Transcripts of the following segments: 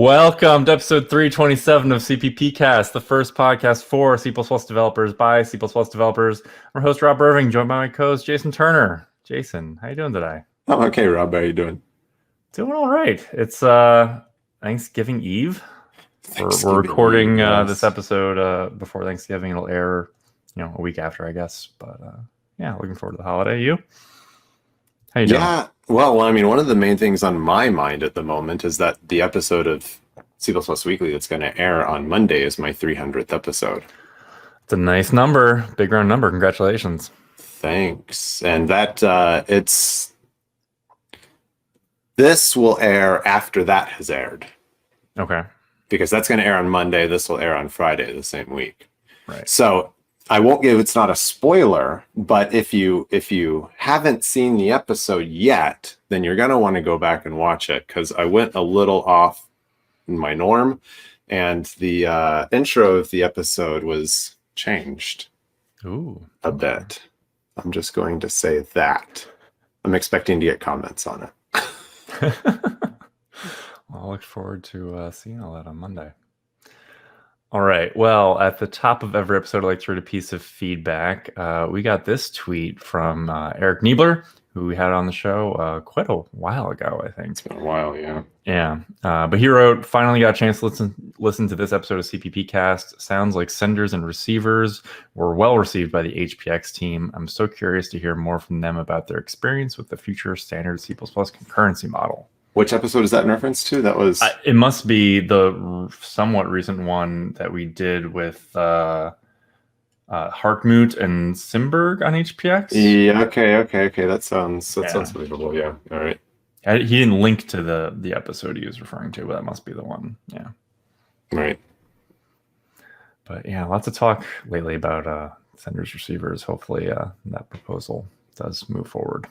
Welcome to episode 327 of CppCast, the first podcast for C++ developers by C++ developers. I'm host Rob Irving, joined by my co-host Jason Turner. Jason, how you doing today? I'm okay, Rob. How are you doing? Doing all right. It's Thanksgiving Eve. We're recording this episode before Thanksgiving. It'll air, a week after, I guess. But yeah, looking forward to the holiday. You? How you doing? Yeah. Well, I mean, one of the main things on my mind at the moment is that the episode of C++ Weekly that's going to air on Monday is my 300th episode. It's a nice number, big round number. Congratulations. Thanks. And that this will air after that has aired. Okay. Because that's going to air on Monday. This will air on Friday the same week. Right. So I won't give, it's not a spoiler, but if you haven't seen the episode yet, then you're going to want to go back and watch it, because I went a little off in my norm, and the intro of the episode was changed a bit. I'm just going to say that. I'm expecting to get comments on it. Well, I look forward to seeing all that on Monday. All right. Well, at the top of every episode, I like to read a piece of feedback. We got this tweet from Eric Niebler, who we had on the show quite a while ago, I think. It's been a while, yeah. Yeah. But he wrote, finally got a chance to listen to this episode of CppCast. Sounds like senders and receivers were well received by the HPX team. I'm so curious to hear more from them about their experience with the future standard C++ concurrency model. Which episode is that in reference to? That was... it must be the somewhat recent one that we did with Harkmoot and Simberg on HPX. Yeah, okay. That sounds believable, yeah. All right. He didn't link to the episode he was referring to, but that must be the one. Yeah. Right. But yeah, lots of talk lately about senders, receivers. Hopefully that proposal does move forward.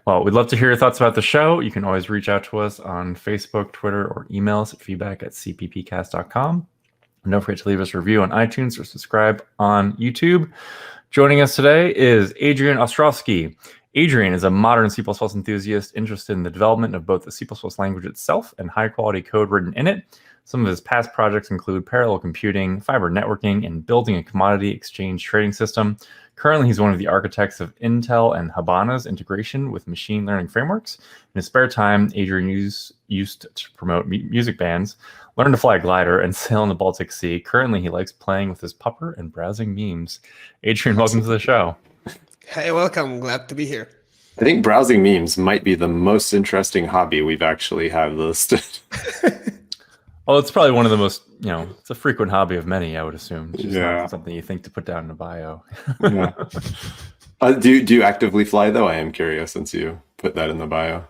Well, we'd love to hear your thoughts about the show. You can always reach out to us on Facebook, Twitter, or email us at feedback@cppcast.com. And don't forget to leave us a review on iTunes or subscribe on YouTube. Joining us today is Adrian Ostrowski. Adrian is a modern C++ enthusiast interested in the development of both the C++ language itself and high-quality code written in it. Some of his past projects include parallel computing, fiber networking, and building a commodity exchange trading system. Currently, he's one of the architects of Intel and Habana's integration with machine learning frameworks. In his spare time, Adrian used to promote music bands, learn to fly a glider, and sail in the Baltic Sea. Currently, he likes playing with his pupper and browsing memes. Adrian, welcome to the show. Hey, welcome. Glad to be here. I think browsing memes might be the most interesting hobby we've actually had listed. Well, it's probably one of the most, it's a frequent hobby of many, I would assume. It's just Yeah. not something you think to put down in a bio. Yeah. Do you actively fly, though? I am curious, since you put that in the bio.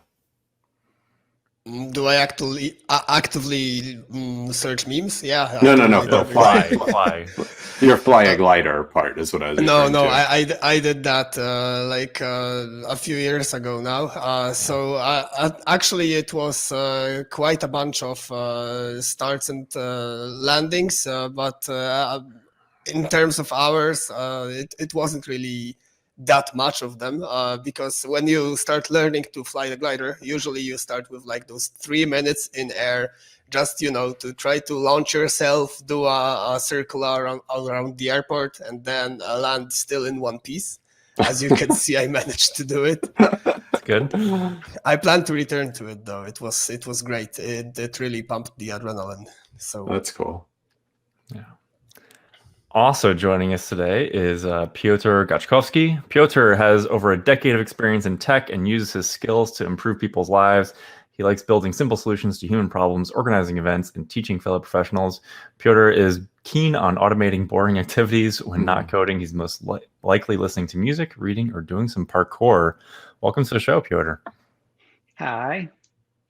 Do I actively search memes? Yeah. No. Fly. Your fly a glider part is what I was referring to. I did that a few years ago now. Actually, it was quite a bunch of starts and landings, but in terms of hours, it wasn't really that much of them, because when you start learning to fly the glider, usually you start with like those 3 minutes in air, just to try to launch yourself, do a circle around the airport, and then land still in one piece. As you can see, I managed to do it. That's good. I plan to return to it, though. It was great. It really pumped the adrenaline. So That's cool. Yeah. Also joining us today is Piotr Gaczowski. Piotr has over a decade of experience in tech and uses his skills to improve people's lives. He likes building simple solutions to human problems, organizing events, and teaching fellow professionals. Piotr is keen on automating boring activities. When not coding, he's most likely listening to music, reading, or doing some parkour. Welcome to the show, Piotr. Hi,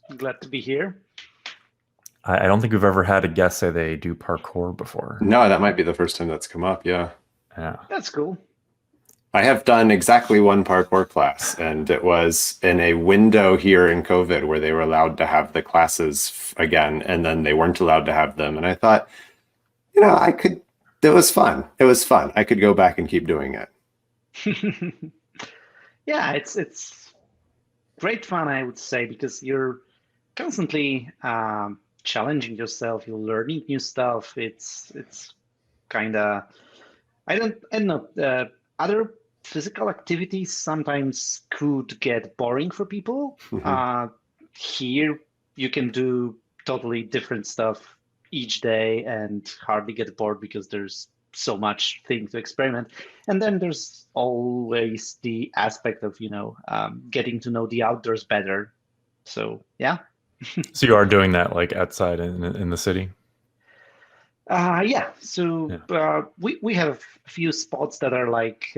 I'm glad to be here. I don't think we've ever had a guest say they do parkour before. No, that might be the first time that's come up, yeah. Yeah. That's cool. I have done exactly one parkour class, and it was in a window here in COVID where they were allowed to have the classes again, and then they weren't allowed to have them. And I thought, it was fun. It was fun. I could go back and keep doing it. Yeah, it's great fun, I would say, because you're constantly challenging yourself. You're learning new stuff. It's kind of I don't know. Other physical activities sometimes could get boring for people. Here you can do totally different stuff each day and hardly get bored because there's so much thing to experiment. And then there's always the aspect of getting to know the outdoors better. So yeah. So you are doing that like outside in the city? Yeah. So we have a few spots that are like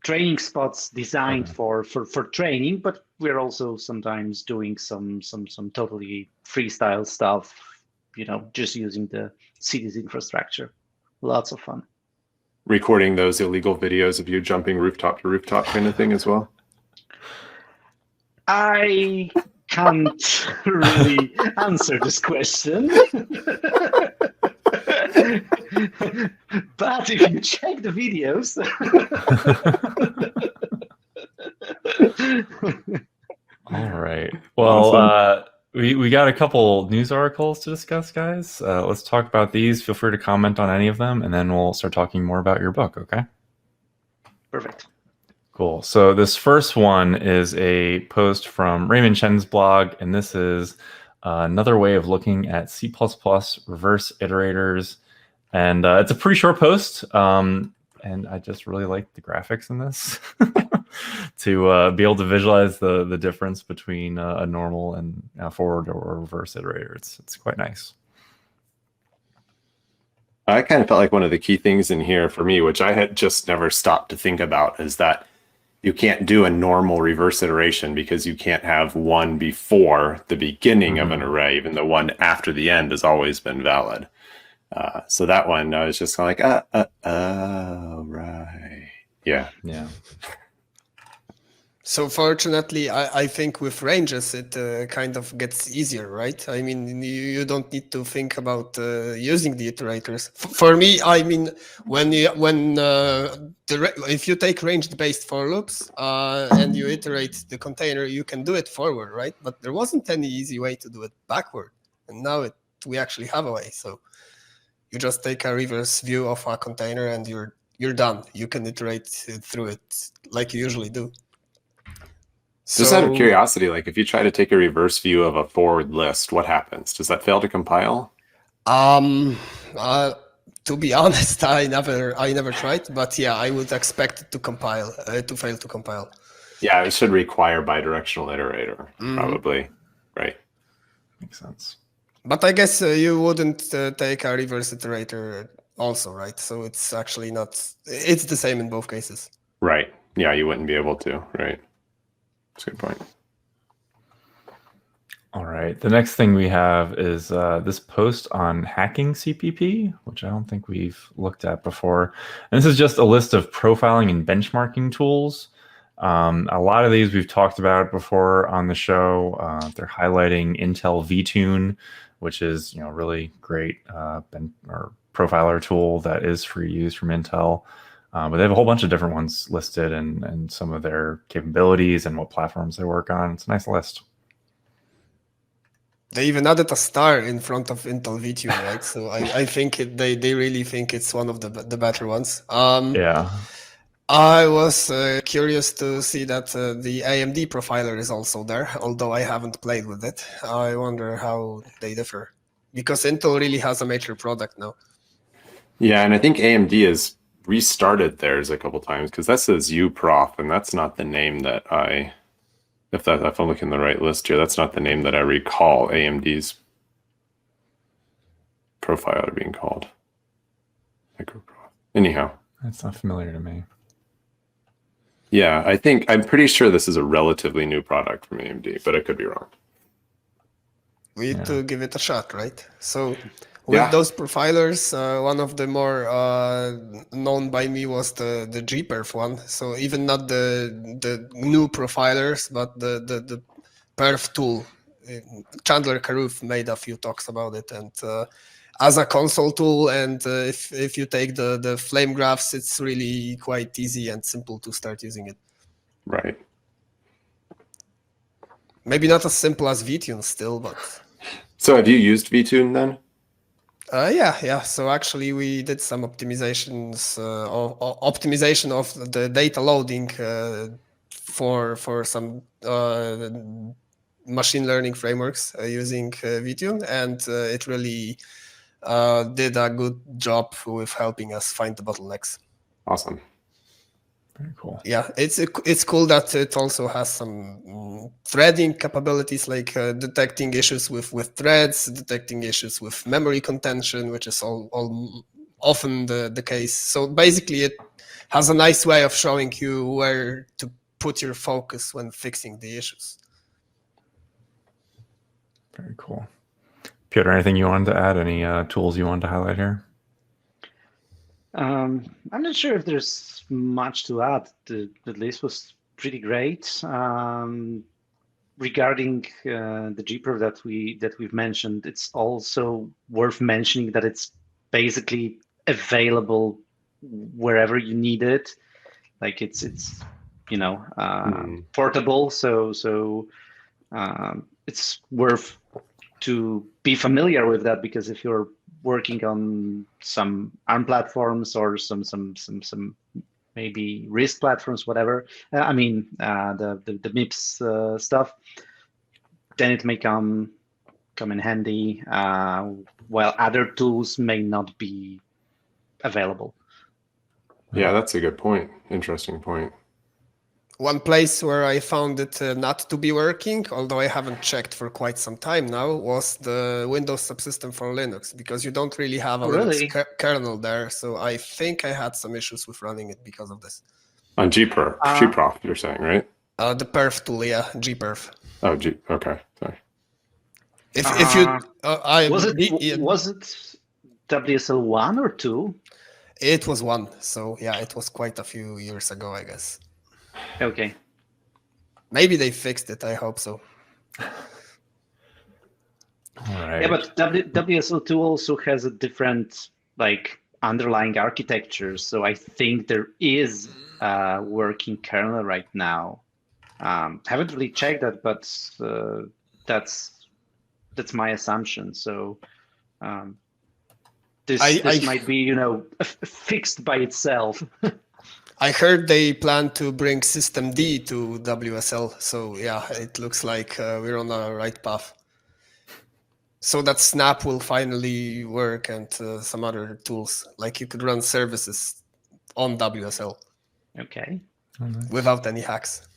training spots designed for training, but we're also sometimes doing some totally freestyle stuff, just using the city's infrastructure. Lots of fun. Recording those illegal videos of you jumping rooftop to rooftop kind of thing as well? I can't really answer this question. But if you check the videos, all right. Well, awesome. We got a couple news articles to discuss, guys. Let's talk about these. Feel free to comment on any of them, and then we'll start talking more about your book. Okay. Perfect. Cool. So this first one is a post from Raymond Chen's blog, and this is another way of looking at C++ reverse iterators. And it's a pretty short post, and I just really like the graphics in this to be able to visualize the difference between a normal and forward or reverse iterator. It's quite nice. I kind of felt like one of the key things in here for me, which I had just never stopped to think about, is that you can't do a normal reverse iteration because you can't have one before the beginning of an array, even though one after the end has always been valid. So that one, I was just kind of like, right. Yeah. So fortunately, I think with ranges, it kind of gets easier, right? I mean, you don't need to think about using the iterators. For me, I mean, if you take ranged-based for loops and you iterate the container, you can do it forward, right? But there wasn't any easy way to do it backward, and now we actually have a way. So you just take a reverse view of a container, and you're done. You can iterate through it like you usually do. Just out of curiosity, like if you try to take a reverse view of a forward list, what happens? Does that fail to compile? To be honest, I never tried, but yeah, I would expect it to compile, to fail to compile. Yeah, it should require bidirectional iterator, probably, right? Makes sense. But I guess you wouldn't take a reverse iterator also, right? So it's actually not, it's the same in both cases. Right. Yeah, you wouldn't be able to, right? That's a good point. All right. The next thing we have is this post on Hackingcpp, which I don't think we've looked at before. And this is just a list of profiling and benchmarking tools. A lot of these we've talked about before on the show. They're highlighting Intel vTune, which is really great profiler tool that is free use from Intel. But they have a whole bunch of different ones listed and some of their capabilities and what platforms they work on. It's a nice list. They even added a star in front of Intel vTune, right? So I think they really think it's one of the better ones. Yeah. I was curious to see that the AMD profiler is also there, although I haven't played with it. I wonder how they differ, because Intel really has a major product now. Yeah, and I think AMD has restarted theirs a couple times, because that says uprof, and that's not the name that if I'm looking at the right list here, that's not the name that I recall AMD's profiler being called. Anyhow. That's not familiar to me. Yeah, I'm pretty sure this is a relatively new product from AMD, but I could be wrong. We need to give it a shot, right? So with those profilers, one of the more known by me was the gperf one. So even not the new profilers, but the perf tool. Chandler Caruth made a few talks about it, and as a console tool, and if you take the flame graphs, it's really quite easy and simple to start using it. Right. Maybe not as simple as VTune still, but So have you used VTune then? yeah. So actually, we did some optimizations, optimization of the data loading for some machine learning frameworks using VTune, and it really did a good job with helping us find the bottlenecks. Awesome. Very cool. Yeah, it's cool that it also has some threading capabilities, like detecting issues with threads, detecting issues with memory contention, which is all often the case. So basically, it has a nice way of showing you where to put your focus when fixing the issues. Very cool. Piotr, anything you wanted to add? Any tools you wanted to highlight here? I'm not sure if there's much to add. The list was pretty great. Regarding the gperf that we've mentioned, it's also worth mentioning that it's basically available wherever you need it. Like it's portable, so it's worth to be familiar with that, because if you're working on some ARM platforms or some maybe RISC platforms, whatever. The MIPS stuff, then it may come in handy, while other tools may not be available. Yeah, that's a good point. Interesting point. One place where I found it not to be working, although I haven't checked for quite some time now, was the Windows subsystem for Linux, because you don't really have a Linux kernel there. So I think I had some issues with running it because of this. On gprof, you're saying, right? The perf tool, yeah, gperf. Oh, okay. Sorry. If you, was it WSL 1 or 2? It was 1. So yeah, it was quite a few years ago, I guess. Okay. Maybe they fixed it. I hope so. All right. Yeah, but WSL2 also has a different underlying architecture. So I think there is a working kernel right now. Haven't really checked that, but that's my assumption. So this might be fixed by itself. I heard they plan to bring systemd to WSL, so yeah, it looks like we're on the right path. So that Snap will finally work, and some other tools, like you could run services on WSL. Okay. Without any hacks.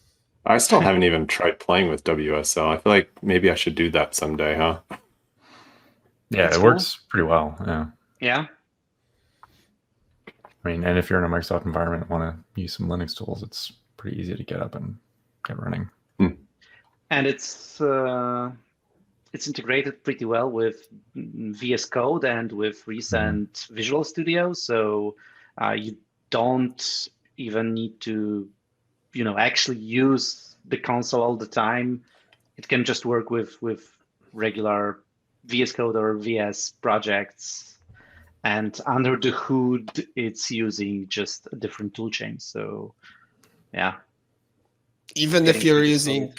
I still haven't even tried playing with WSL. I feel like maybe I should do that someday, huh? Yeah, it works pretty well. Yeah. Yeah. I mean, and if you're in a Microsoft environment and want to use some Linux tools, it's pretty easy to get up and get running. And it's integrated pretty well with VS Code and with recent Visual Studio. So you don't even need to, actually use the console all the time. It can just work with regular VS Code or VS projects. And under the hood, it's using just a different toolchain. So, yeah. Even if you're using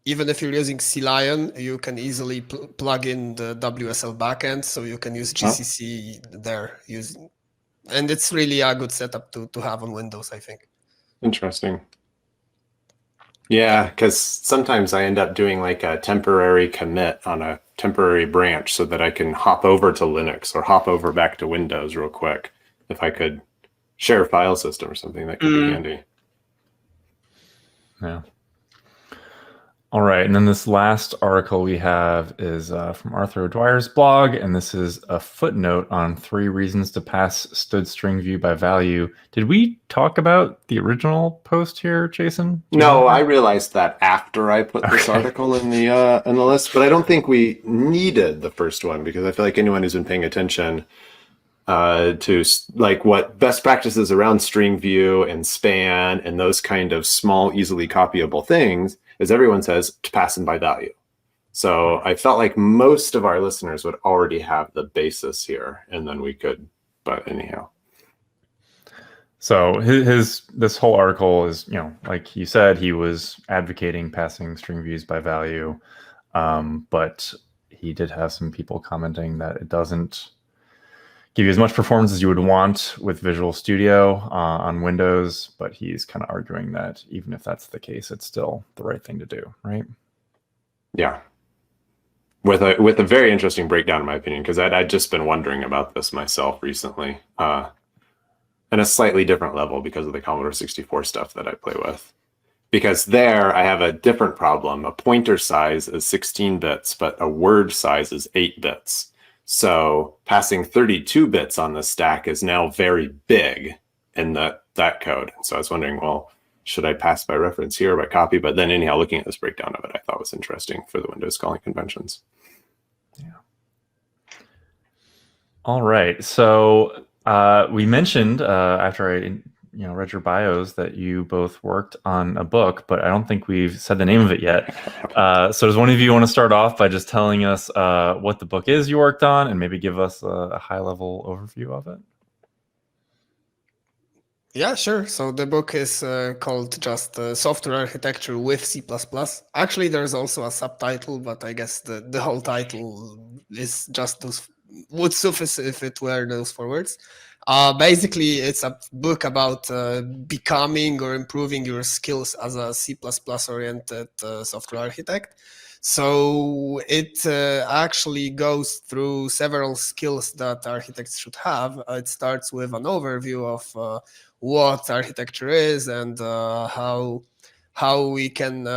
CLion, you can easily plug in the WSL backend, so you can use GCC there. And it's really a good setup to have on Windows, I think. Interesting. Yeah, because sometimes I end up doing like a temporary commit on a temporary branch so that I can hop over to Linux or hop over back to Windows real quick. If I could share a file system or something, that could be handy. Yeah. All right. And then this last article we have is from Arthur O'Dwyer's blog. And this is a footnote on 3 reasons to pass stood string view by value. Did we talk about the original post here, Jason? No, I realized that after I put this article in the list, but I don't think we needed the first one, because I feel like anyone who's been paying attention to like what best practices around string view and span and those kind of small, easily copyable things is everyone says to pass in by value. So I felt like most of our listeners would already have the basis here, and then we could, but anyhow. So this whole article is, like you said, he was advocating passing string views by value, but he did have some people commenting that it doesn't give you as much performance as you would want with Visual Studio on Windows. But he's kind of arguing that even if that's the case, it's still the right thing to do, right? Yeah. With a very interesting breakdown, in my opinion, because I'd just been wondering about this myself recently. And a slightly different level because of the Commodore 64 stuff that I play with. Because there I have a different problem. A pointer size is 16 bits, but a word size is 8 bits. So passing 32 bits on the stack is now very big in that code. So I was wondering, well, should I pass by reference here or by copy? But then anyhow, looking at this breakdown of it, I thought was interesting for the Windows calling conventions. Yeah. All right. So we mentioned after I read your bios that you both worked on a book, but I don't think we've said the name of it yet. So does one of you want to start off by just telling us what the book is you worked on and maybe give us a high-level overview of it? Yeah, sure. So the book is called just Software Architecture with C++. Actually, there's also a subtitle, but I guess the whole title is just those, would suffice if it were those 4 words. Basically, it's a book about becoming or improving your skills as a C++ oriented software architect. So it actually goes through several skills that architects should have. It starts with an overview of what architecture is and how we can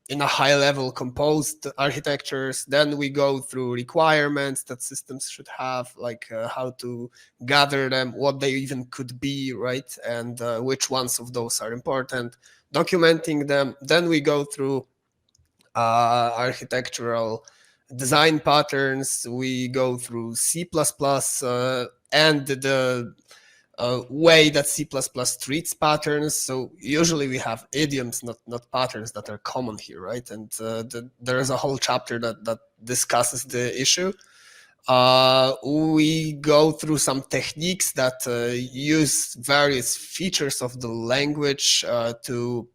in a high level compose the architectures. Then we go through requirements that systems should have, like how to gather them, what they even could be, right? And which ones of those are important, documenting them. Then we go through architectural design patterns. We go through C++ and the way that C++ treats patterns. So usually we have idioms, not patterns, that are common here, right? And there is a whole chapter that discusses the issue. We go through some techniques that use various features of the language to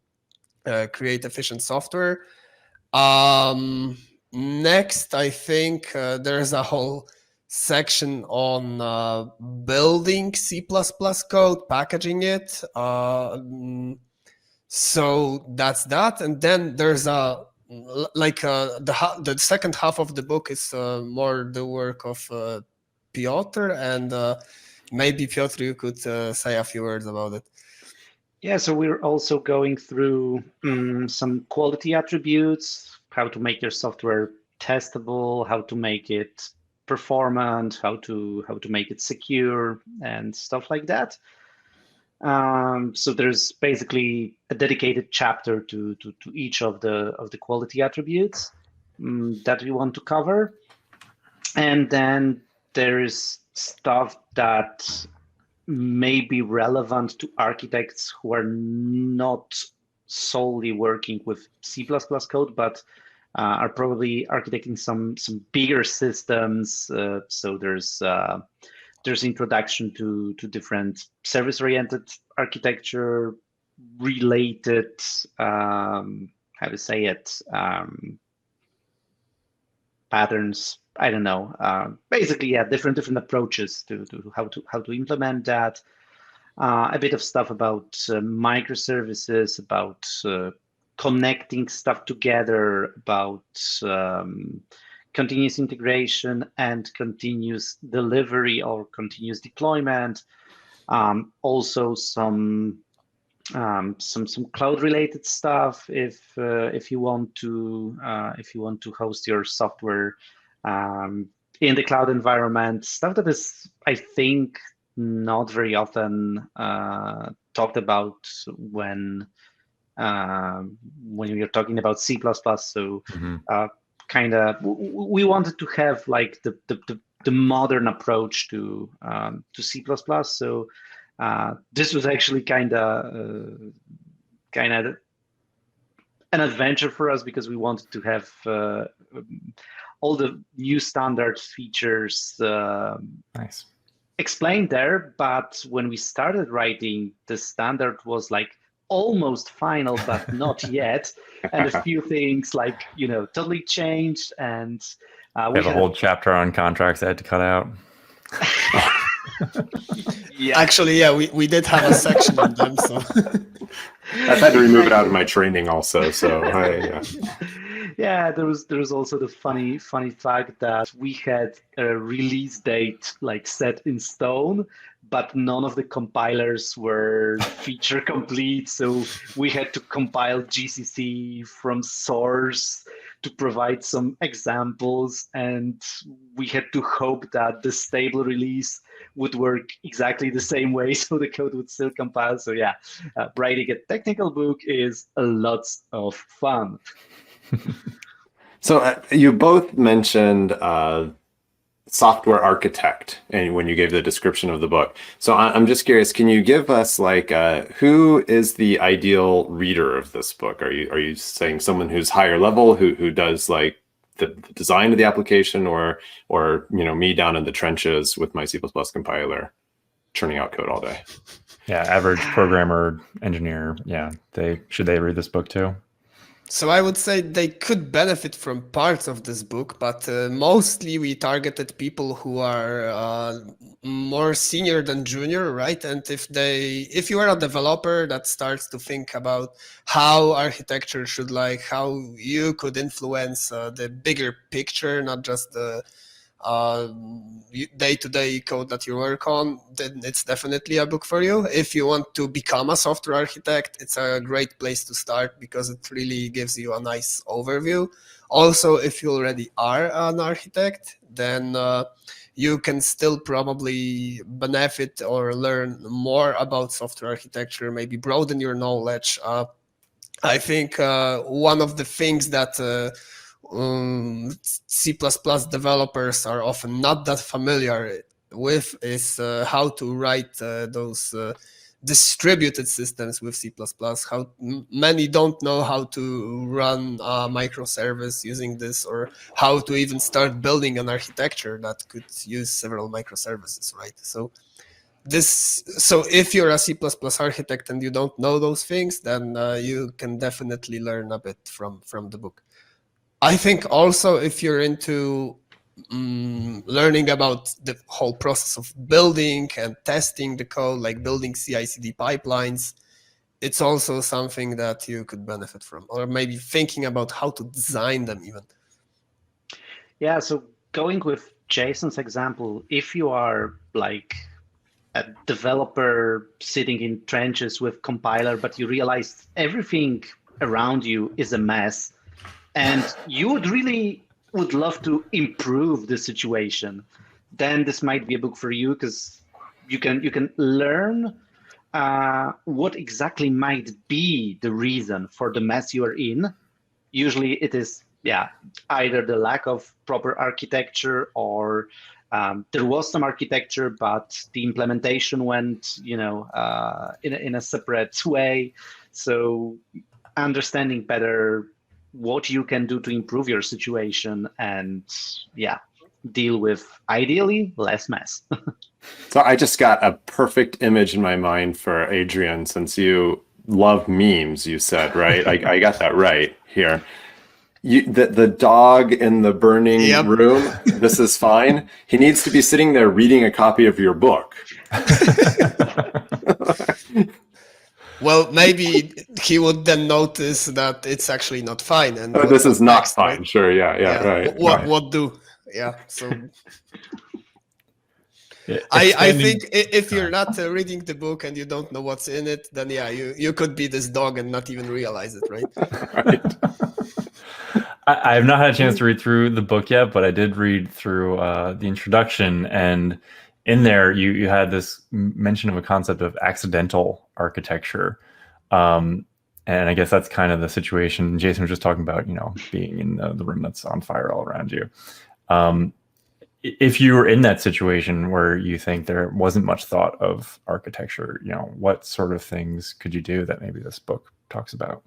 create efficient software. Next, I think there's a whole section on building C++ code, packaging it. So that's that. And then there's the second half of the book is more the work of Piotr, and maybe Piotr, you could say a few words about it. Yeah, so we're also going through some quality attributes, how to make your software testable, how to make it performant, how to make it secure, and stuff like that. So there's basically a dedicated chapter to each of the quality attributes that we want to cover, and then there's stuff that may be relevant to architects who are not solely working with C++ code, but are probably architecting some bigger systems. So there's introduction to different service-oriented architecture related, how to say it, patterns. I don't know. Basically, yeah, different approaches to how to implement that. A bit of stuff about microservices, about connecting stuff together, about continuous integration and continuous delivery or continuous deployment. Also some cloud-related stuff if you want to host your software in the cloud environment, stuff that is, I think, not very often talked about when you're talking about C++. So kind of we wanted to have like the modern approach to C++. So this was actually kind of an adventure for us because we wanted to have all the new standard features nice explained there, but when we started writing, the standard was like almost final, but not yet. And a few things like, totally changed. And we have a whole chapter on contracts I had to cut out. Yeah. Actually, yeah, we did have a section on them. So I've had to remove it out of my training also. So yeah, there was also the funny fact that we had a release date like set in stone, but none of the compilers were feature complete. So we had to compile GCC from source to provide some examples, and we had to hope that the stable release would work exactly the same way, so the code would still compile. So yeah, writing a technical book is a lot of fun. So you both mentioned software architect, and when you gave the description of the book. So I'm just curious, can you give us like who is the ideal reader of this book? Are you saying someone who's higher level, who does like the design of the application, or me down in the trenches with my C++ compiler churning out code all day? Yeah, average programmer, engineer. Yeah, should they read this book too? So I would say they could benefit from parts of this book, but mostly we targeted people who are more senior than junior, right? And if you are a developer that starts to think about how architecture should how you could influence the bigger picture, not just the day-to-day code that you work on, then it's definitely a book for you. If you want to become a software architect, it's a great place to start because it really gives you a nice overview. Also, if you already are an architect, then you can still probably benefit or learn more about software architecture, maybe broaden your knowledge. I think one of the things that C++ developers are often not that familiar with is how to write those distributed systems with C++. How many don't know how to run a microservice using this, or how to even start building an architecture that could use several microservices, right? So if you're a C++ architect and you don't know those things, then you can definitely learn a bit from the book. I think also if you're into learning about the whole process of building and testing the code, like building CI/CD pipelines, it's also something that you could benefit from, or maybe thinking about how to design them even. Yeah, so going with Jason's example, if you are like a developer sitting in trenches with compiler, but you realize everything around you is a mess, and you would love to improve the situation, then this might be a book for you, because you can learn what exactly might be the reason for the mess you are in. Usually it is either the lack of proper architecture, or there was some architecture, but the implementation went in a separate way. So understanding better what you can do to improve your situation and deal with ideally less mess. So I just got a perfect image in my mind for Adrian, since you love memes, you said, right? I got that right here. The dog in the burning room, this is fine. He needs to be sitting there reading a copy of your book. Well, maybe he would then notice that it's actually not fine. And this is not fine. Right? Sure, right. What do? Yeah, so I think if you're not reading the book and you don't know what's in it, then you could be this dog and not even realize it, right? Right. I have not had a chance to read through the book yet, but I did read through the introduction, and in there you had this mention of a concept of accidental architecture. And I guess that's kind of the situation Jason was just talking about, being in the room that's on fire all around you. If you were in that situation where you think there wasn't much thought of architecture, what sort of things could you do that maybe this book talks about?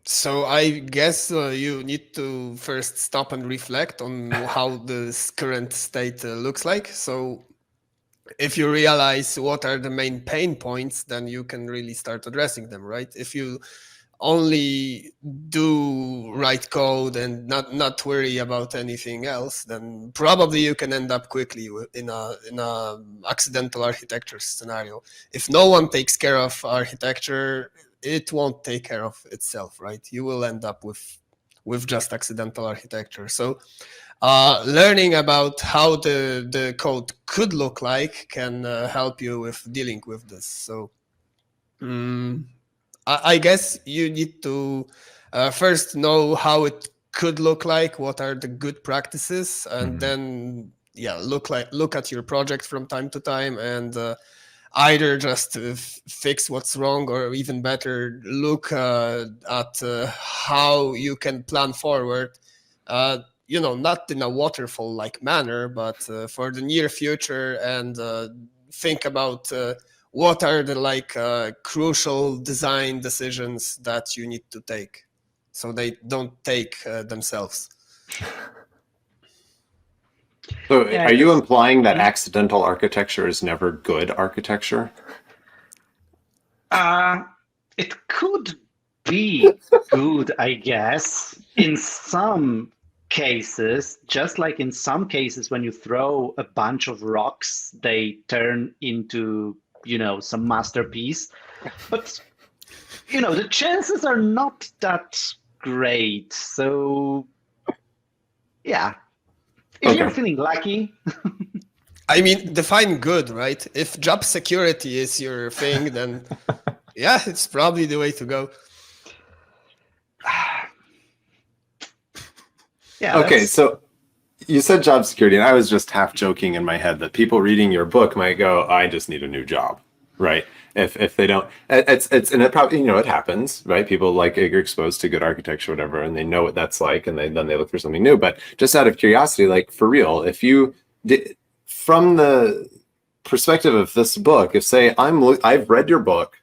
So I guess you need to first stop and reflect on how this current state looks like. So if you realize what are the main pain points, then you can really start addressing them, right? If you only do write code and not worry about anything else, then probably you can end up quickly in a accidental architecture scenario. If no one takes care of architecture, it won't take care of itself, right? You will end up with just accidental architecture. So learning about how the code could look like can help you with dealing with this. So I guess you need to first know how it could look like, what are the good practices, and then look at your project from time to time and either just fix what's wrong, or even better, look at how you can plan forward. Not in a waterfall-like manner, but for the near future, and think about what are the crucial design decisions that you need to take, so they don't take themselves. So Yeah, are you it's- implying that accidental architecture is never good architecture? It could be good, I guess, in some cases, just like in some cases when you throw a bunch of rocks, they turn into, some masterpiece. But, the chances are not that great. So, yeah, if you're feeling lucky. I mean, define good, right? If job security is your thing, then yeah, it's probably the way to go. Yeah. Okay, so you said job security, and I was just half joking in my head that people reading your book might go, "I just need a new job," right? If they don't, and it probably it happens, right? People like are exposed to good architecture, whatever, and they know what that's like, and then they look for something new. But just out of curiosity, like for real, if you did, from the perspective of this book, if say I've read your book,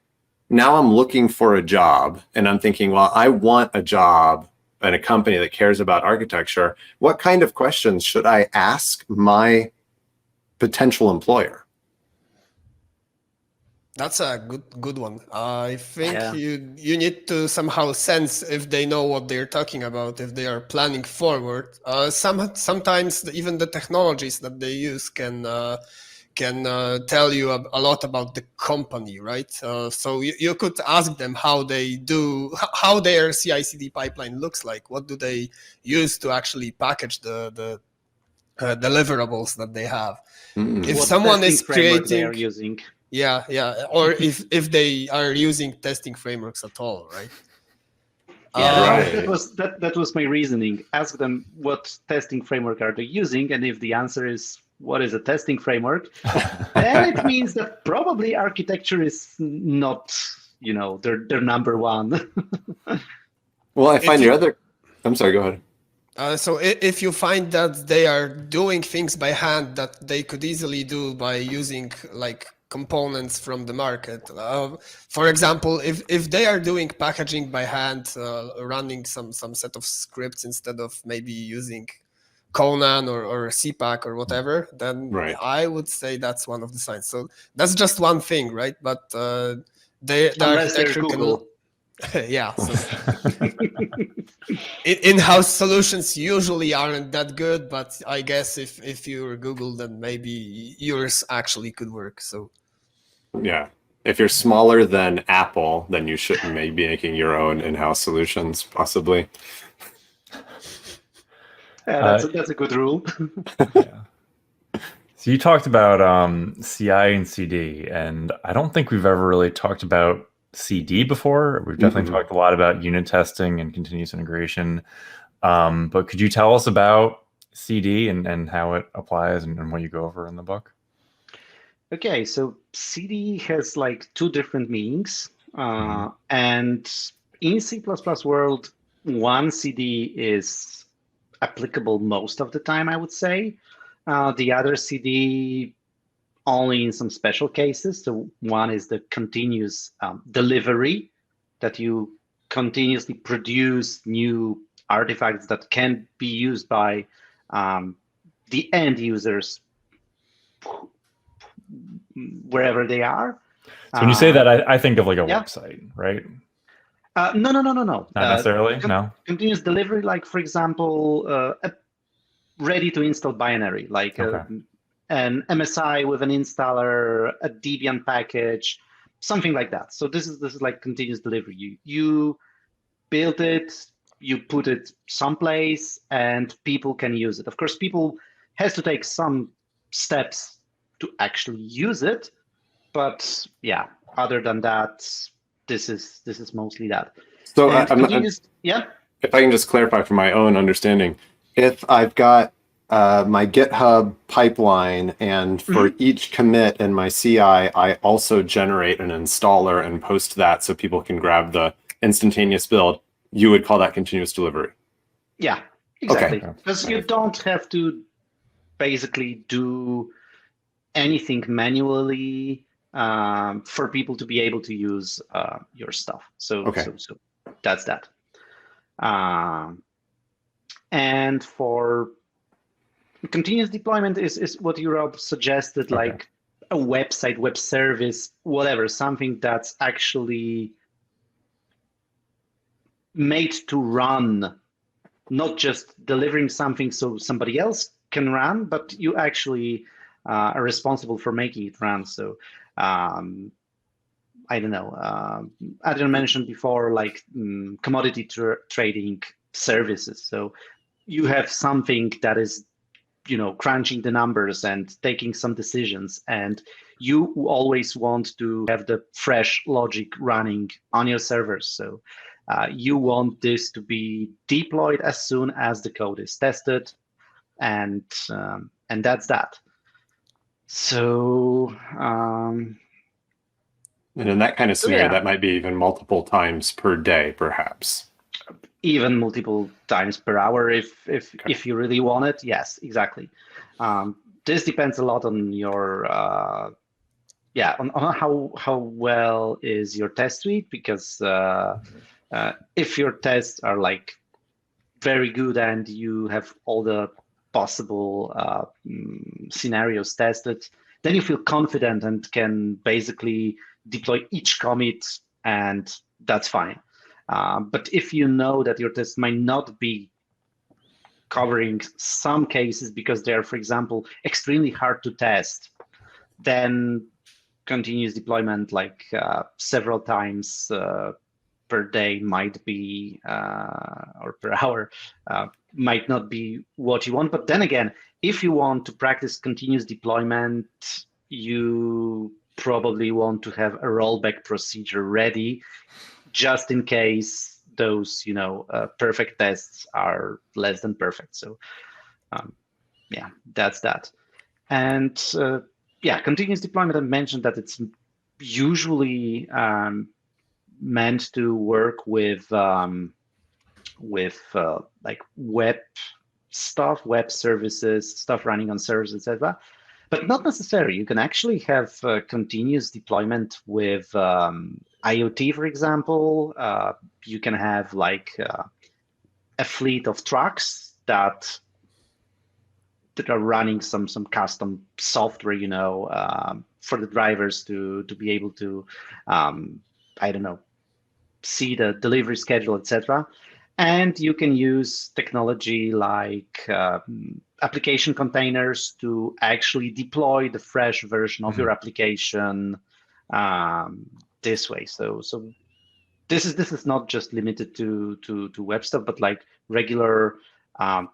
now I'm looking for a job, and I'm thinking, well, I want a job and a company that cares about architecture, what kind of questions should I ask my potential employer? That's a good one. I think Yeah. you need to somehow sense if they know what they're talking about, if they are planning forward. Sometimes even the technologies that they use can tell you a lot about the company, right? So you could ask them how their CI/CD pipeline looks like. What do they use to actually package the deliverables that they have? If What someone testing is framework they creating, are using. yeah, or if they are using testing frameworks at all, right? Yeah, Right. that was my reasoning. Ask them what testing framework are they using, and if the answer is what is a testing framework, then it means that probably architecture is not, their number one. Well, I find I'm sorry, go ahead. So if you find that they are doing things by hand that they could easily do by using like components from the market, for example, if they are doing packaging by hand, running some set of scripts instead of maybe using Conan or CPAC or whatever, then Right. I would say that's one of the signs. So that's just one thing, right? But the Unless they're architecture Google. yeah. So in-house solutions usually aren't that good, but I guess if you're Google, then maybe yours actually could work. So Yeah. If you're smaller than Apple, then you shouldn't be making your own in-house solutions, possibly. Yeah, that's a good rule. Yeah. So you talked about CI and CD, and I don't think we've ever really talked about CD before. We've definitely talked a lot about unit testing and continuous integration. But could you tell us about CD and how it applies and what you go over in the book? Okay, so CD has like two different meanings. And in C++ world, one CD is applicable most of the time, I would say. The other CD only in some special cases. So one is the continuous delivery that you continuously produce new artifacts that can be used by the end users wherever they are. So when you say that, I think of like a yeah. website, right? No. Not necessarily. No. Continuous delivery, like for example, a ready-to-install binary, like an MSI with an installer, a Debian package, something like that. So this is like continuous delivery. You build it, you put it someplace, and people can use it. Of course, people has to take some steps to actually use it, but yeah, other than that, this is mostly that. So yeah. If I can just clarify for my own understanding, if I've got my GitHub pipeline, and for each commit in my CI, I also generate an installer and post that so people can grab the instantaneous build, you would call that continuous delivery? Yeah, exactly. Okay. Because you don't have to basically do anything manually for people to be able to use your stuff. So that's that. And for continuous deployment is what Europe suggested, like a website, web service, whatever, something that's actually made to run, not just delivering something so somebody else can run, but you actually are responsible for making it run. So I don't know, Adrian mentioned before, like commodity trading services. So you have something that is, crunching the numbers and taking some decisions, and you always want to have the fresh logic running on your servers. So you want this to be deployed as soon as the code is tested, and that's that. So and in that kind of scenario, that might be even multiple times per day, perhaps. Even multiple times per hour if you really want it. Yes, exactly. This depends a lot on your on how well is your test suite, because if your tests are like very good and you have all the possible scenarios tested, then you feel confident and can basically deploy each commit, and that's fine. But if you know that your test might not be covering some cases because they're, for example, extremely hard to test, then continuous deployment, like several times per day might be, or per hour, might not be what you want. But then again, if you want to practice continuous deployment, you probably want to have a rollback procedure ready, just in case those, perfect tests are less than perfect. So, that's that. And continuous deployment, I mentioned that it's usually meant to work with like web stuff, web services, stuff running on servers, etc. But not necessarily. You can actually have continuous deployment with IoT, for example. You can have like a fleet of trucks that are running some custom software, for the drivers to be able to, see the delivery schedule, etc. And you can use technology like application containers to actually deploy the fresh version of your application this way. So this is not just limited to web stuff, but like regular. I'm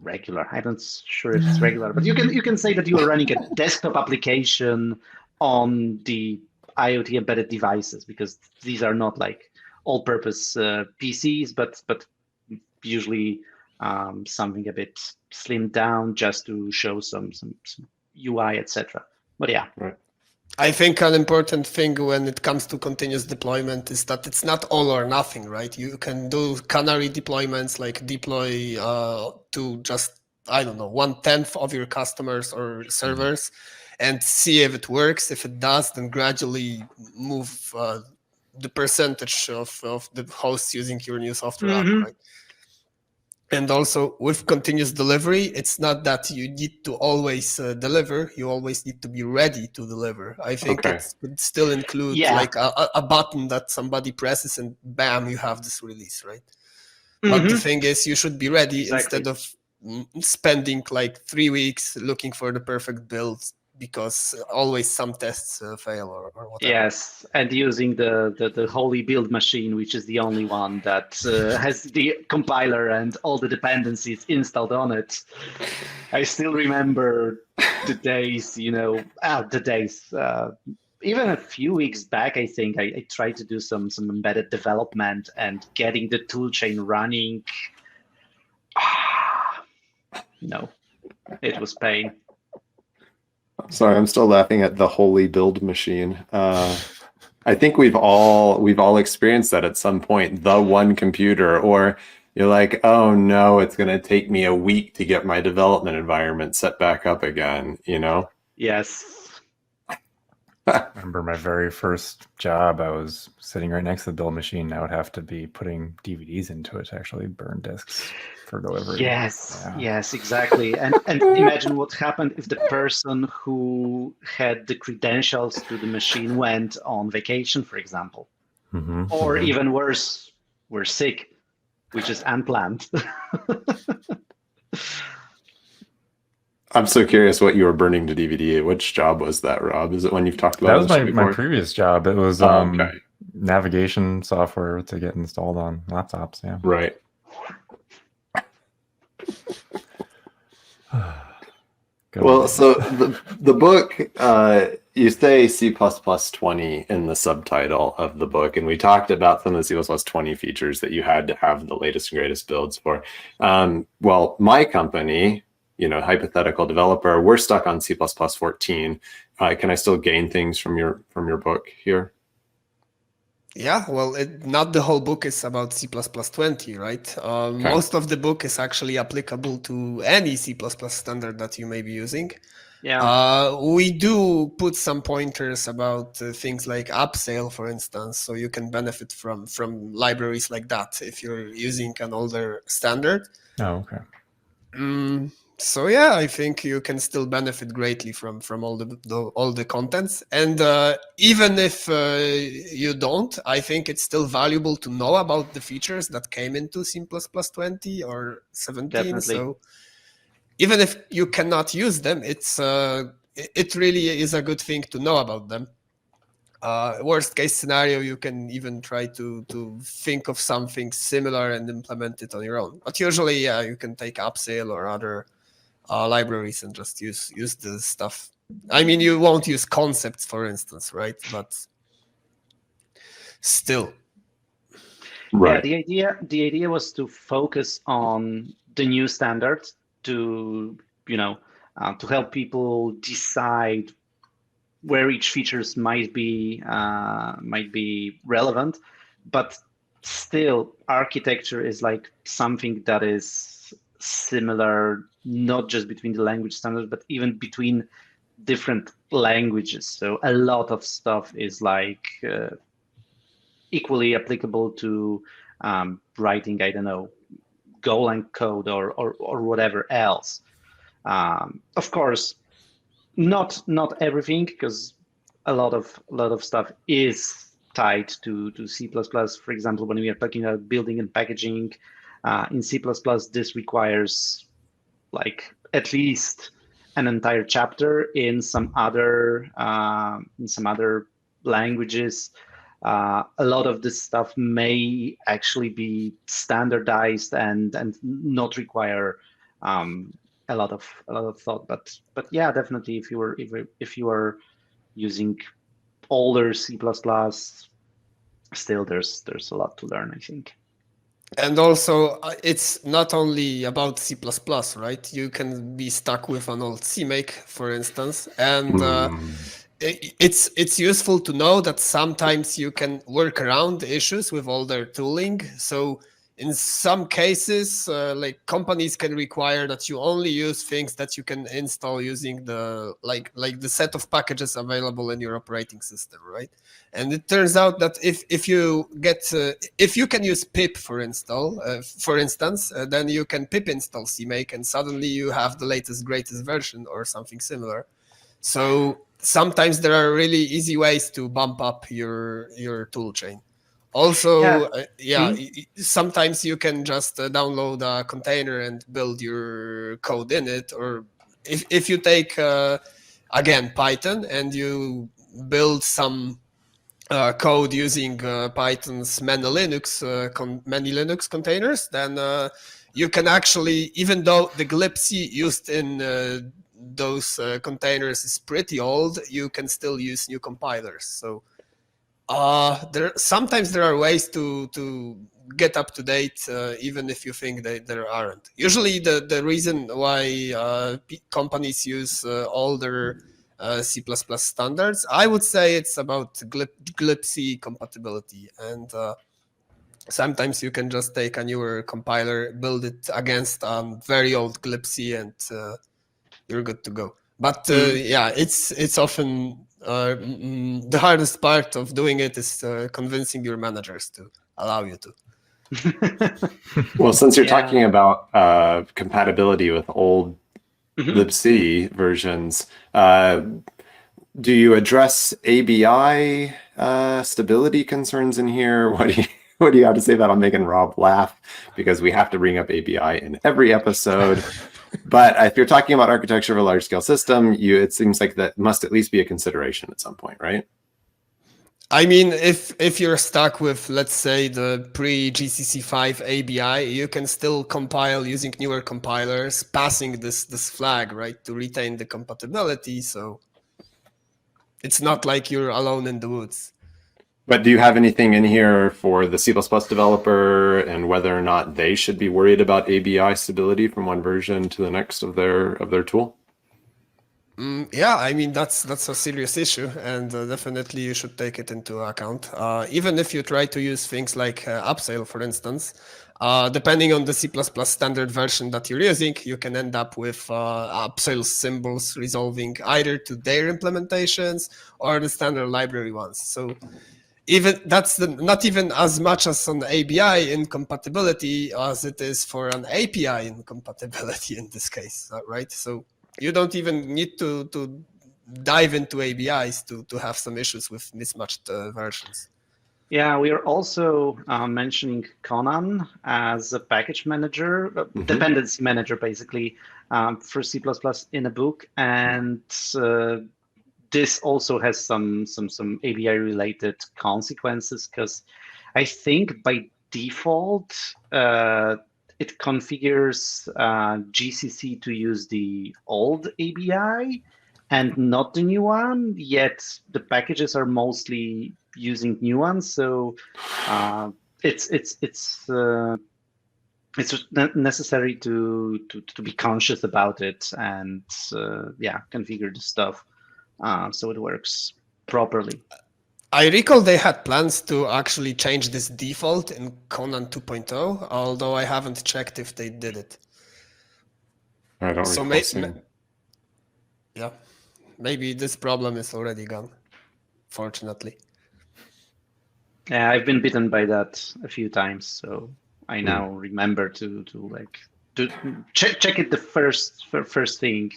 not sure if it's regular, but you can say that you are running a desktop application on the IoT embedded devices, because these are not like all-purpose PCs, but usually something a bit slimmed down just to show some UI, etc. But yeah. Right. I think an important thing when it comes to continuous deployment is that it's not all or nothing, right? You can do canary deployments, like deploy to just, 1/10 of your customers or servers and see if it works. If it does, then gradually move the percentage of the hosts using your new software app, right? And also with continuous delivery, it's not that you need to always deliver. You always need to be ready to deliver. I think it could still include like a button that somebody presses and bam, you have this release, right? But the thing is, you should be ready instead of spending like 3 weeks looking for the perfect build, because always some tests fail or whatever. Yes, and using the holy build machine, which is the only one that has the compiler and all the dependencies installed on it. I still remember the days, even a few weeks back, I think I tried to do some embedded development and getting the toolchain running. No, it was pain. Sorry, I'm still laughing at the holy build machine. I think we've all experienced that at some point. The one computer, or you're like, oh no, it's going to take me a week to get my development environment set back up again. Yes. I remember my very first job. I was sitting right next to the build machine. I would have to be putting DVDs into it to actually burn discs for delivery. Yes, exactly. And imagine what happened if the person who had the credentials to the machine went on vacation, for example, or even worse, were sick, which is unplanned. I'm so curious what you were burning to DVD. Which job was that, Rob? Is it one you've talked about? That was my previous job. It was navigation software to get installed on laptops. Yeah. Right. Well, so the book, you say C++20 in the subtitle of the book, and we talked about some of the C++20 features that you had to have the latest and greatest builds for. Well, my company, hypothetical developer, we're stuck on C++14. Can I still gain things from your book here? Yeah, well, not the whole book is about C++20, right? Most of the book is actually applicable to any C++ standard that you may be using. Yeah. We do put some pointers about things like Upsale, for instance, so you can benefit from libraries like that if you're using an older standard. Oh, okay. So yeah, I think you can still benefit greatly from all the contents, and even if you don't, I think it's still valuable to know about the features that came into C++20 or 17. Definitely. So even if you cannot use them, it really is a good thing to know about them. Worst case scenario, you can even try to think of something similar and implement it on your own. But usually, yeah, you can take Upsale or other libraries and just use the stuff. I mean, you won't use concepts, for instance, right? But still. Right. Yeah, the idea was to focus on the new standards to help people decide where each features might be relevant, but still architecture is like something that is similar, not just between the language standards, but even between different languages. So a lot of stuff is like equally applicable to writing, I don't know, Golang code or whatever else. Of course, not everything, because a lot of stuff is tied to C++. For example, when we are talking about building and packaging in C++, this requires like at least an entire chapter. In some other languages, a lot of this stuff may actually be standardized and not require a lot of thought. But yeah, definitely, if you are using older C++, still there's a lot to learn, I think. And also, it's not only about C++, right? You can be stuck with an old CMake, for instance, and it's useful to know that sometimes you can work around issues with older tooling. So in some cases, like companies can require that you only use things that you can install using the like the set of packages available in your operating system, right? And it turns out that if you get if you can use pip for instance, then you can pip install CMake, and suddenly you have the latest greatest version or something similar. So sometimes there are really easy ways to bump up your tool chain. Also, sometimes you can just download a container and build your code in it. Or if you take, again, Python and you build some code using Python's many Linux containers, then you can actually, even though the glibc used in those containers is pretty old, you can still use new compilers. So sometimes there are ways to get up to date, even if you think that there aren't. Usually the reason why companies use older C++ standards, I would say it's about glibc compatibility. And sometimes you can just take a newer compiler, build it against very old glibc, and you're good to go. But yeah, it's often the hardest part of doing it is convincing your managers to allow you to. Well, since you're talking about compatibility with old libc versions, do you address ABI stability concerns in here? What do you have to say about? I'm making Rob laugh because we have to bring up ABI in every episode. But if you're talking about architecture of a large-scale system, it seems like that must at least be a consideration at some point, right? I mean, if you're stuck with, let's say, the pre-GCC5 ABI, you can still compile using newer compilers, passing this flag, right, to retain the compatibility. So it's not like you're alone in the woods. But do you have anything in here for the C++ developer and whether or not they should be worried about ABI stability from one version to the next of their tool? Yeah, I mean, that's a serious issue, and definitely you should take it into account. Even if you try to use things like Upsail, for instance, depending on the C++ standard version that you're using, you can end up with Upsail symbols resolving either to their implementations or the standard library ones. So even that's not even as much as an ABI incompatibility as it is for an API incompatibility in this case, right? So you don't even need to dive into ABIs to have some issues with mismatched versions. Yeah, we are also mentioning Conan as a package manager, dependency manager, basically, for C++ in a book, and this also has some ABI-related consequences, because I think by default it configures GCC to use the old ABI and not the new one. Yet the packages are mostly using new ones, so it's necessary to be conscious about it and configure the stuff so it works properly. I recall they had plans to actually change this default in Conan 2.0, although I haven't checked if they did it. I don't recall seeing. Yeah, maybe this problem is already gone, fortunately. Yeah, I've been bitten by that a few times, so I now remember to check it the first thing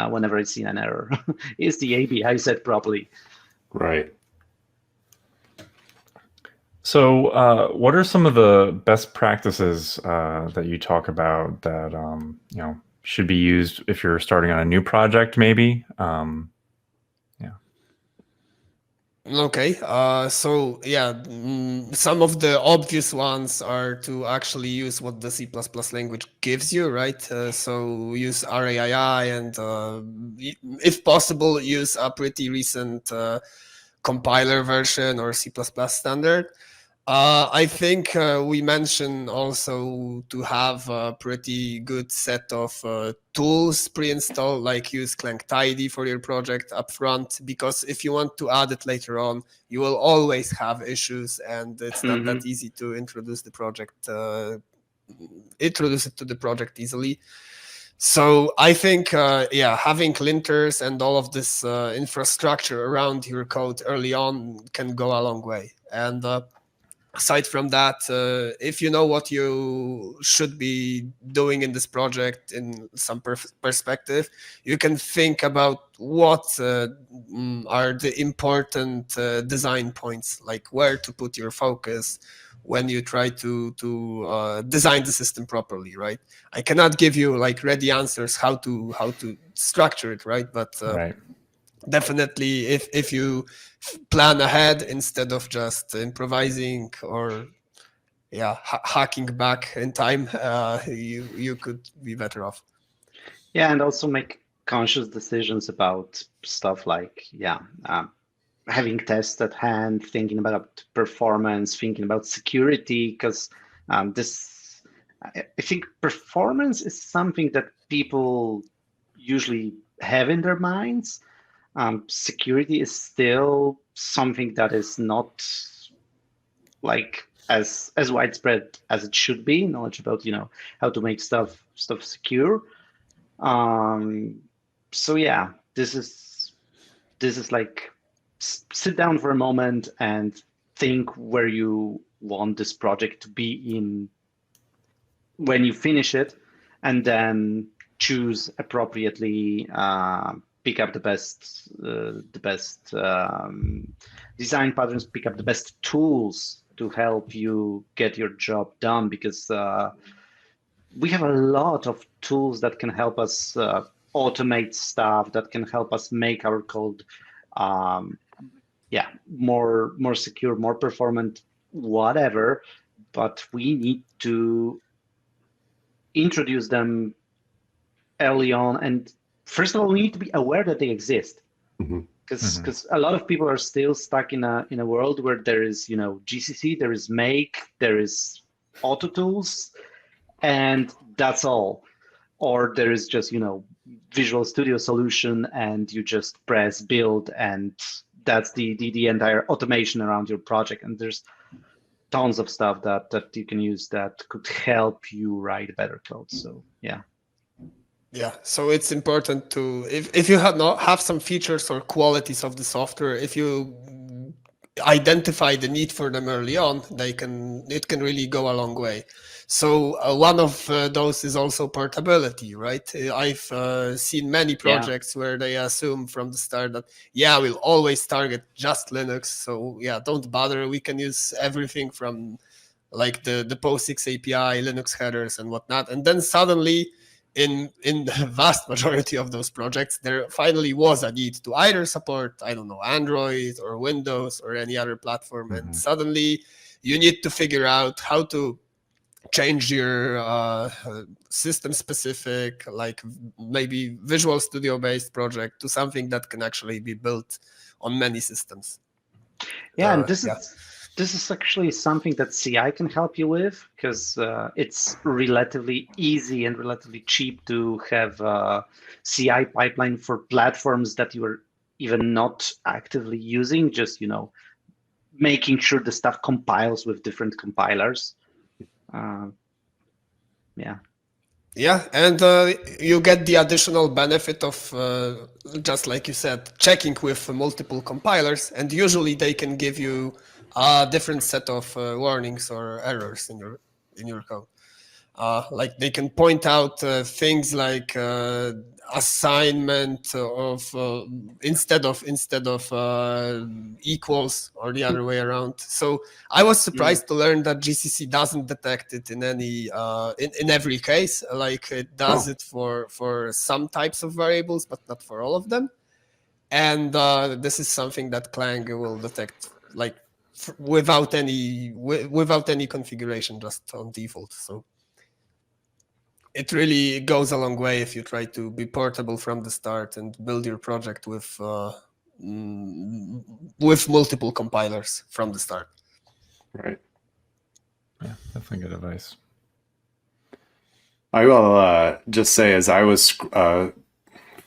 whenever I see an error. Is the ABI set properly? Right. So, what are some of the best practices that you talk about that should be used if you're starting on a new project, maybe? Okay, so yeah, some of the obvious ones are to actually use what the C++ language gives you, right? So use RAII and if possible, use a pretty recent compiler version or C++ standard. I think we mentioned also to have a pretty good set of tools pre-installed, like use Clang Tidy for your project upfront, because if you want to add it later on, you will always have issues, and it's not that easy to introduce the project, introduce it to the project easily. So I think, having linters and all of this infrastructure around your code early on can go a long way. And aside from that, if you know what you should be doing in this project in some perspective, you can think about what are the important design points, like where to put your focus when you try to design the system properly, right? I cannot give you like ready answers how to structure it, right? But Right. definitely if you plan ahead instead of just improvising or hacking back in time, you could be better off. Yeah, and also make conscious decisions about stuff like having tests at hand, thinking about performance, thinking about security, because I think performance is something that people usually have in their minds. Security is still something that is not like as widespread as it should be. Knowledge about how to make stuff secure. So yeah, this is like sit down for a moment and think where you want this project to be in when you finish it, and then choose appropriately. Pick up the best design patterns. Pick up the best tools to help you get your job done, because we have a lot of tools that can help us automate stuff, that can help us make our code more secure, more performant, whatever. But we need to introduce them early on, and first of all, we need to be aware that they exist, because a lot of people are still stuck in a world where there is GCC, there is Make, there is Auto Tools, and that's all. Or there is just Visual Studio solution, and you just press build, and that's the entire automation around your project. And there's tons of stuff that you can use that could help you write better code. So yeah, so it's important to if you have some features or qualities of the software, if you identify the need for them early on, it can really go a long way. So one of those is also portability, right? I've seen many projects where they assume from the start that we'll always target just Linux, so don't bother, we can use everything from like the POSIX API, Linux headers and whatnot. And then suddenly in the vast majority of those projects, there finally was a need to either support, I don't know, Android or Windows or any other platform. And suddenly you need to figure out how to change your system specific, like maybe Visual Studio based project to something that can actually be built on many systems. And this is actually something that CI can help you with, because it's relatively easy and relatively cheap to have a CI pipeline for platforms that you are even not actively using, just making sure the stuff compiles with different compilers. And you get the additional benefit of just like you said, checking with multiple compilers, and usually they can give you a different set of warnings or errors in your code. Like they can point out things like assignment of instead of equals, or the other way around. So I was surprised to learn that GCC doesn't detect it in any in every case. Like it does it for some types of variables, but not for all of them. And this is something that Clang will detect, like without any configuration, just on default. So it really goes a long way if you try to be portable from the start and build your project with multiple compilers from the start. Right. Yeah, definitely good advice. I will just say, as I was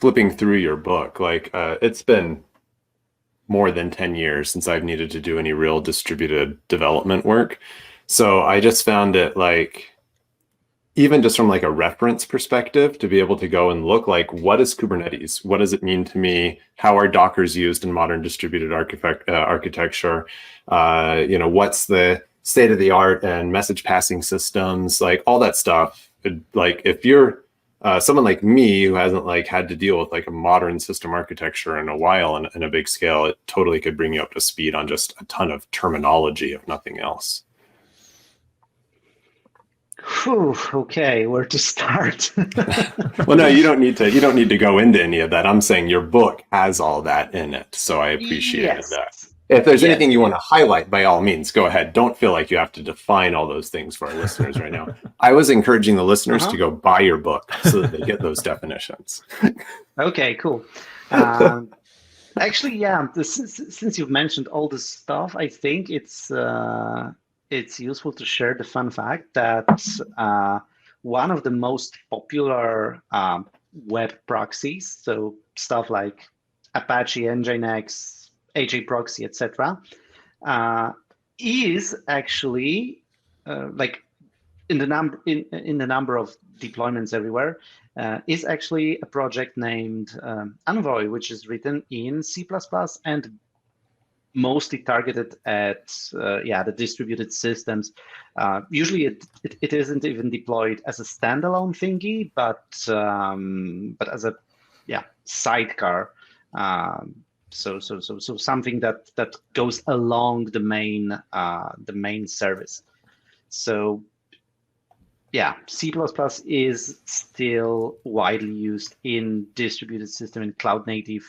flipping through your book, like it's been more than 10 years since I've needed to do any real distributed development work. So I just found it like, even just from like a reference perspective, to be able to go and look like, what is Kubernetes? What does it mean to me? How are Dockers used in modern distributed architecture? What's the state of the art and message passing systems? Like all that stuff. Like if you're someone like me who hasn't like had to deal with like a modern system architecture in a while in a big scale, it totally could bring you up to speed on just a ton of terminology, if nothing else. Whew, okay, where to start? Well, no, you don't need to go into any of that. I'm saying your book has all that in it, so I appreciated that. If there's anything you want to highlight, by all means, go ahead. Don't feel like you have to define all those things for our listeners right now. I was encouraging the listeners to go buy your book so that they get those definitions. Okay, cool. Actually, yeah, since you've mentioned all this stuff, I think it's useful to share the fun fact that one of the most popular web proxies, so stuff like Apache, Nginx, HAProxy, etc., is actually like in the number of deployments everywhere, is actually a project named Envoy, which is written in C++ and mostly targeted at the distributed systems. Usually it isn't even deployed as a standalone thingy, but as a sidecar. So something that goes along the main service. So yeah, C++ is still widely used in distributed system and cloud native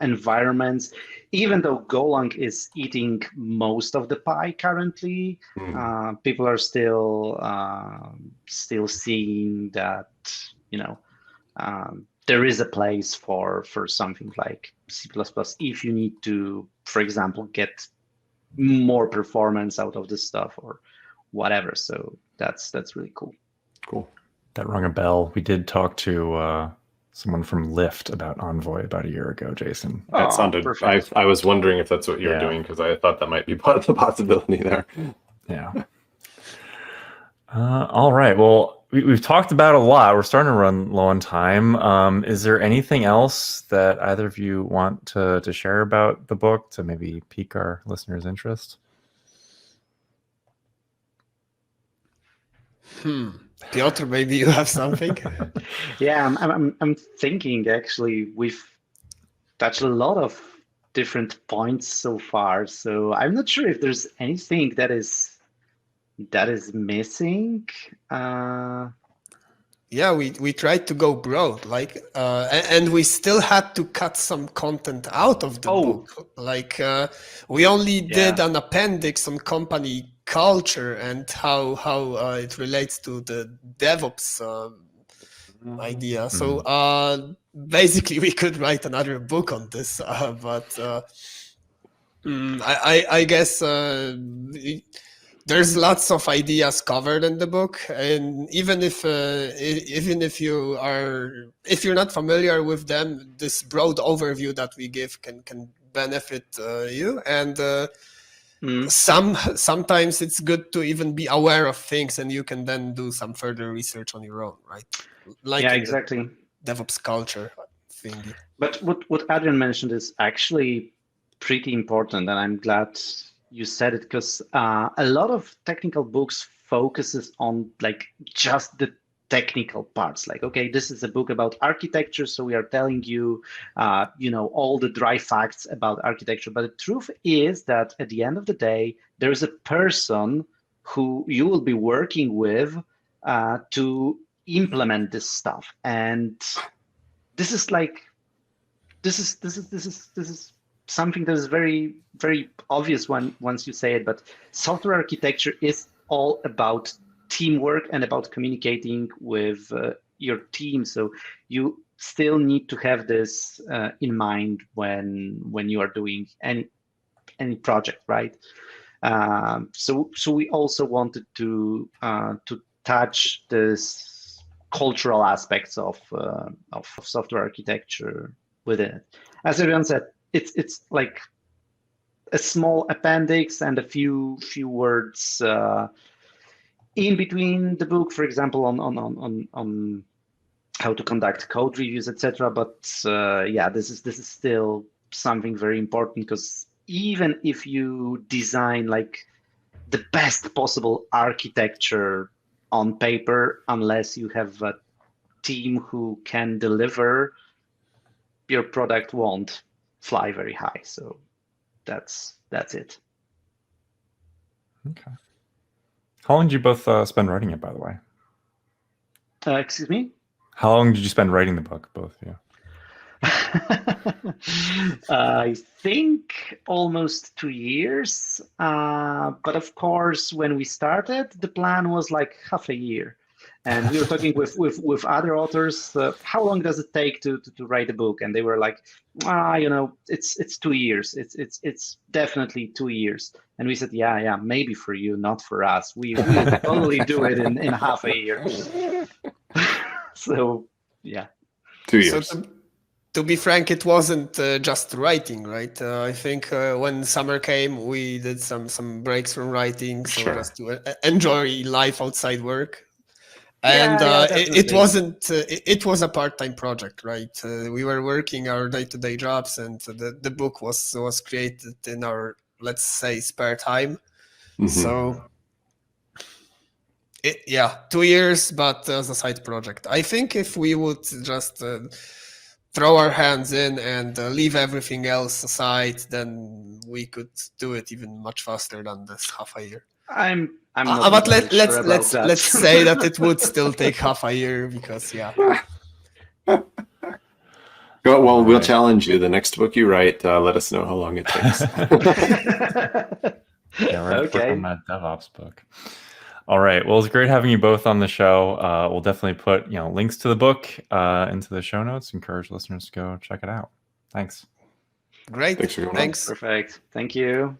environments, even though Golang is eating most of the pie currently. People are still seeing that there is a place for something like C++ if you need to, for example, get more performance out of this stuff or whatever. So that's really cool. Cool. That rung a bell. We did talk to someone from Lyft about Envoy about a year ago, Jason. That sounded perfect. I was wondering if that's what you were doing, because I thought that might be part of the possibility there. Yeah. All right. Well, we've talked about a lot. We're starting to run low on time. Is there anything else that either of you want to share about the book to maybe pique our listeners' interest? Piotr, maybe you have something? Yeah, I'm thinking actually we've touched a lot of different points so far. So I'm not sure if there's anything that is missing. Yeah, we tried to go broad, like, and we still had to cut some content out of the book. Like, we only did an appendix on company culture and how it relates to the DevOps idea. So basically, we could write another book on this, but I guess. There's lots of ideas covered in the book, and even if you're not familiar with them, this broad overview that we give can benefit you. And sometimes it's good to even be aware of things, and you can then do some further research on your own, right? Like exactly. DevOps culture thingy. But what Adrian mentioned is actually pretty important, and I'm glad you said it, because a lot of technical books focuses on like just the technical parts. Like, okay, this is a book about architecture, so we are telling you, all the dry facts about architecture. But the truth is that at the end of the day, there is a person who you will be working with to implement this stuff, and this is something that is very, very obvious once you say it, but software architecture is all about teamwork and about communicating with your team. So you still need to have this in mind when you are doing any project, right? So we also wanted to touch this cultural aspects of software architecture within it. As Adrian said, it's like a small appendix and a few words in between the book, for example, on how to conduct code reviews, etc. But yeah, this is still something very important, because even if you design like the best possible architecture on paper, unless you have a team who can deliver, your product won't fly very high. So that's it. Okay. How long did you both spend writing it, by the way? Excuse me? How long did you spend writing the book, both of you? I think almost 2 years. But of course, when we started, the plan was like half a year. And we were talking with other authors, how long does it take to write a book? And they were like, it's 2 years. It's definitely 2 years. And we said, yeah, maybe for you, not for us. We totally do it in half a year. So, yeah. 2 years. So to be frank, it wasn't just writing, right? I think when summer came, we did some breaks from writing, so Sure. just to enjoy life outside work. And it definitely. wasn't. It was a part-time project, right? We were working our day-to-day jobs, and the book was created in our, let's say, spare time. Mhm. So, 2 years, but as a side project. I think if we would just throw our hands in and leave everything else aside, then we could do it even much faster than this half a year. I'm not But entirely sure about that. let's say that it would still take half a year, because Well, we'll challenge you. The next book you write, let us know how long it takes. Yeah, we're Okay. working on that DevOps book. All right. Well, it's great having you both on the show. We'll definitely put links to the book into the show notes. Encourage listeners to go check it out. Thanks. Great. Thanks for coming on. Thanks. Perfect. Thank you.